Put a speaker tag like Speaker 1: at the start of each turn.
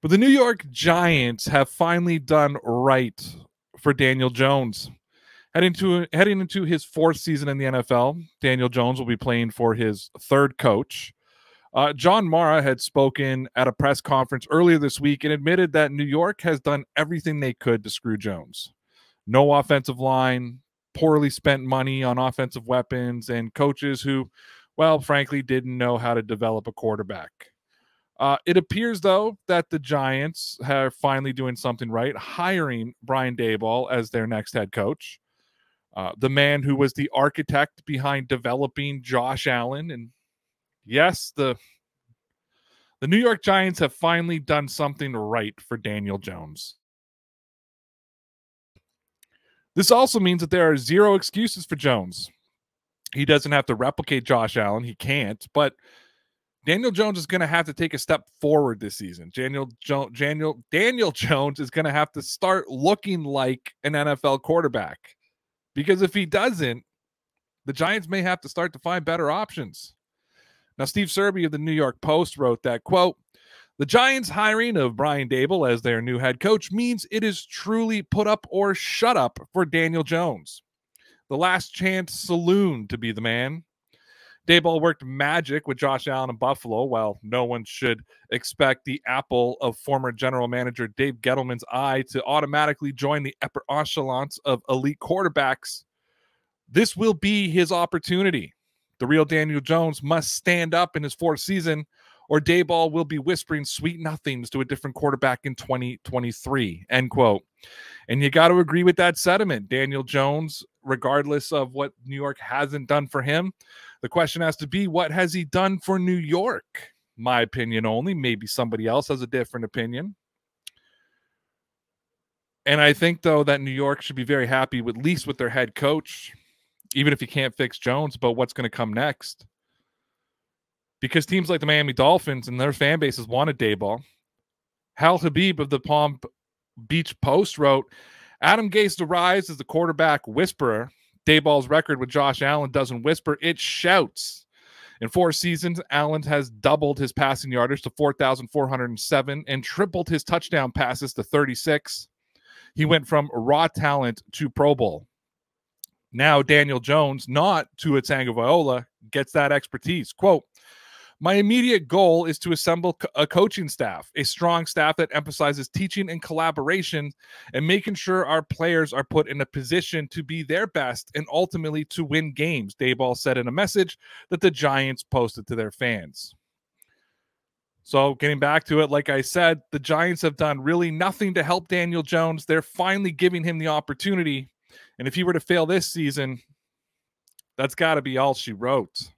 Speaker 1: But the New York Giants have finally done right for Daniel Jones. Heading into his fourth season in the NFL, Daniel Jones will be playing for his third coach. John Mara had spoken at a press conference earlier this week and admitted that New York has done everything they could to screw Jones. No offensive line, poorly spent money on offensive weapons, and coaches who, well, frankly, didn't know how to develop a quarterback. It appears, though, that the Giants are finally doing something right, hiring Brian Daboll as their next head coach. The man who was the architect behind developing Josh Allen. And yes, the New York Giants have finally done something right for Daniel Jones. This also means that there are zero excuses for Jones. He doesn't have to replicate Josh Allen. He can't, but Daniel Jones is going to have to take a step forward this season. Daniel Jones is going to have to start looking like an NFL quarterback, because if he doesn't, the Giants may have to start to find better options. Now, Steve Serby of the New York Post wrote that, quote, "The Giants' hiring of Brian Daboll as their new head coach means it is truly put up or shut up for Daniel Jones. The last chance saloon to be the man. Daboll worked magic with Josh Allen in Buffalo. While no one should expect the apple of former general manager Dave Gettleman's eye to automatically join the upper echelons of elite quarterbacks, this will be his opportunity. The real Daniel Jones must stand up in his fourth season, or Daboll will be whispering sweet nothings to a different quarterback in 2023, end quote. And you got to agree with that sentiment. Daniel Jones, regardless of what New York hasn't done for him, the question has to be, what has he done for New York? My opinion only. Maybe somebody else has a different opinion. And I think, though, that New York should be very happy, at least with their head coach, even if he can't fix Jones, about what's going to come next. Because teams like the Miami Dolphins and their fan bases wanted Daboll. Hal Habib of the Palm Beach Post wrote, "Adam Gase arrives as the quarterback whisperer. Daboll's record with Josh Allen doesn't whisper, it shouts. In 4 seasons, Allen has doubled his passing yardage to 4,407 and tripled his touchdown passes to 36. He went from raw talent to Pro Bowl. Now Daniel Jones, not Tua Tagovailoa, gets that expertise. Quote, my immediate goal is to assemble a coaching staff, a strong staff that emphasizes teaching and collaboration and making sure our players are put in a position to be their best and ultimately to win games," Daboll said in a message that the Giants posted to their fans. So getting back to it, like I said, the Giants have done really nothing to help Daniel Jones. They're finally giving him the opportunity. And if he were to fail this season, that's got to be all she wrote.